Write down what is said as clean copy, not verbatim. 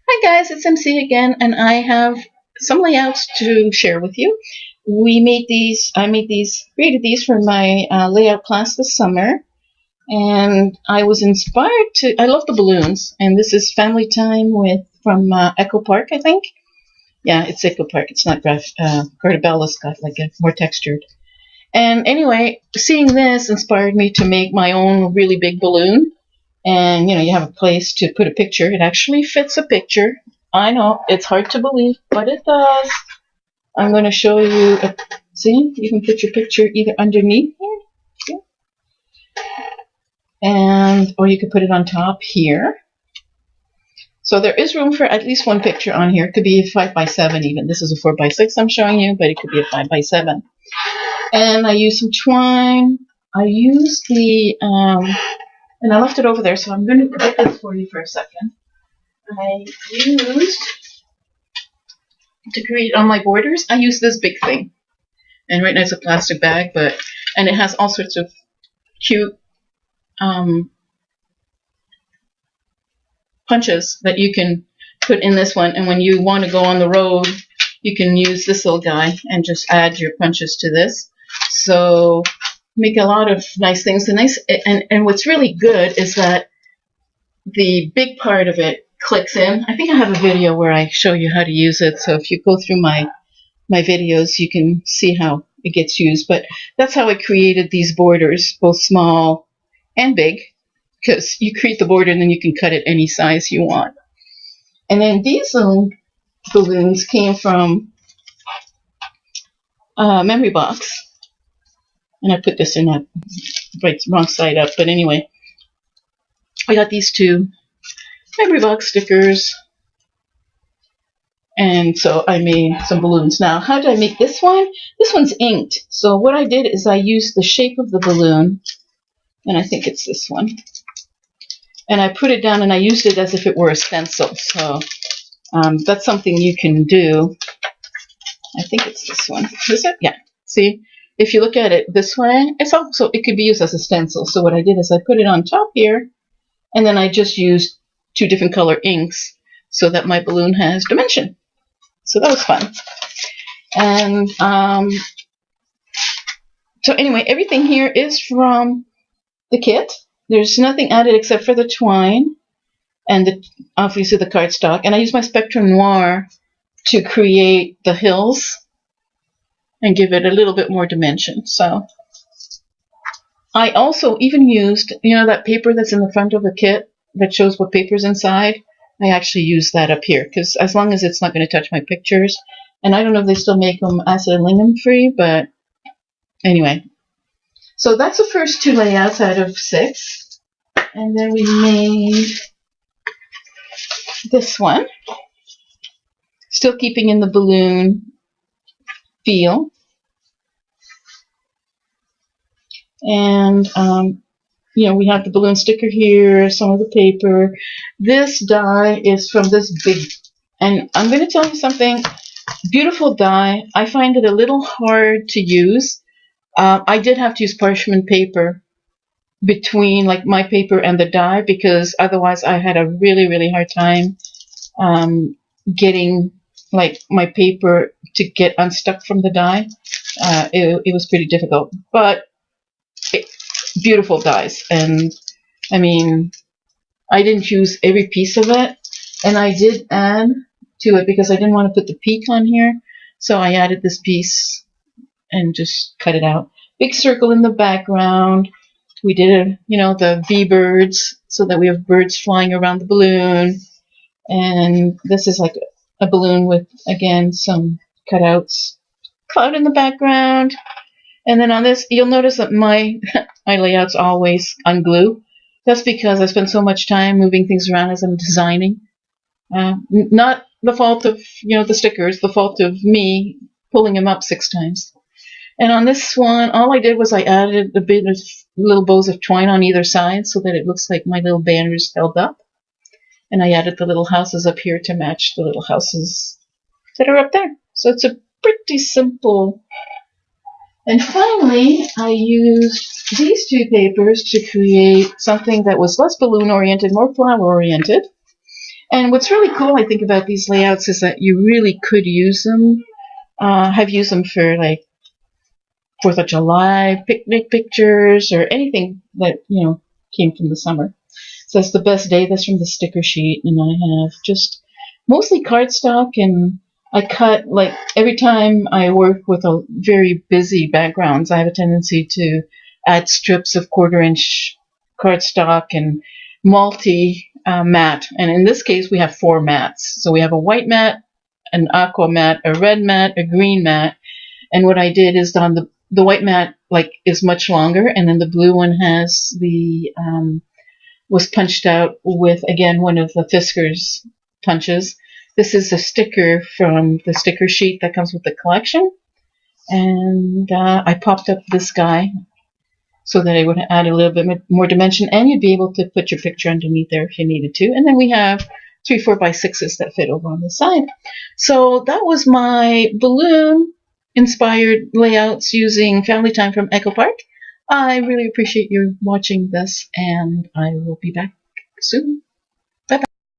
Hi guys, it's MC again, and I have some layouts to share with you. Created these for my layout class this summer, and I was inspired I love the balloons, and this is Family Time from Echo Park, I think. Yeah, it's Echo Park, it's not Cartabella's got like a more textured. And anyway, seeing this inspired me to make my own really big balloon. And you have a place to put a picture. It actually fits a picture. I know it's hard to believe, but it does. I'm going to show you. See, you can put your picture either underneath here, or you could put it on top here. So there is room for at least one picture on here. It could be a 5x7 even. This is a 4x6 I'm showing you, but it could be a 5x7. And I used some twine. I used and I left it over there, so I'm going to get this for you for a second. I used, to create on my borders, I used this big thing. And right now it's a plastic bag, and it has all sorts of cute punches that you can put in this one. And when you want to go on the road, you can use this little guy and just add your punches to this. So make a lot of nice things. And what's really good is that the big part of it clicks in. I think I have a video where I show you how to use it. So if you go through my videos, you can see how it gets used. But that's how I created these borders, both small and big, because you create the border and then you can cut it any size you want. And then these little balloons came from a memory box. And I put this in that wrong side up. But anyway, I got these two memory box stickers. And so I made some balloons. Now, how did I make this one? This one's inked. So what I did is I used the shape of the balloon. And I think it's this one. And I put it down and I used it as if it were a stencil. So that's something you can do. I think it's this one. Is it? Yeah. See? If you look at it this way, it could be used as a stencil. So what I did is I put it on top here, and then I just used two different color inks so that my balloon has dimension. So that was fun. And so anyway, everything here is from the kit. There's nothing added except for the twine and obviously the cardstock. And I used my Spectrum Noir to create the hills and give it a little bit more dimension. So I also even used, that paper that's in the front of the kit that shows what paper's inside. I actually used that up here because as long as it's not going to touch my pictures, and I don't know if they still make them acid and lingham free, but anyway. So that's the first two layouts out of 6. And then we made this one, still keeping in the balloon feel. And we have the balloon sticker here, some of the paper. This die is from this big, and I'm going to tell you something, beautiful die. I find it a little hard to use. I did have to use parchment paper between like my paper and the die, because otherwise I had a really, really hard time getting like my paper to get unstuck from the die. It was pretty difficult, but beautiful dies. And I mean, I didn't use every piece of it, and I did add to it because I didn't want to put the peak on here, so I added this piece and just cut it out. Big circle in the background. We did the V birds, so that we have birds flying around the balloon. And this is like a balloon with, again, some cutouts. Cloud in the background. And then on this, you'll notice that my layout's always unglue. That's because I spend so much time moving things around as I'm designing. Not the fault of the stickers, the fault of me pulling them up 6 times. And on this one, all I did was I added a bit of little bows of twine on either side so that it looks like my little banners held up. And I added the little houses up here to match the little houses that are up there. So it's a pretty simple. And finally, I used these two papers to create something that was less balloon oriented, more flower oriented. And what's really cool, I think, about these layouts is that you really could use them, have used them for like 4th of July picnic pictures or anything that, came from the summer. So that's the best day. That's from the sticker sheet. And I have just mostly cardstock, and I cut, like, every time I work with a very busy backgrounds, I have a tendency to add strips of 1/4-inch cardstock and multi matte. And in this case, we have 4 mats. So we have a white mat, an aqua mat, a red mat, a green mat. And what I did is on the white mat, like, is much longer, and then the blue one has the was punched out with, again, one of the Fiskars punches. This is a sticker from the sticker sheet that comes with the collection, and I popped up this guy so that it would add a little bit more dimension, and you'd be able to put your picture underneath there if you needed to. And then we have 3 4x6s that fit over on the side. So that was my balloon inspired layouts using Family Time from Echo Park. I really appreciate you watching this, and I will be back soon.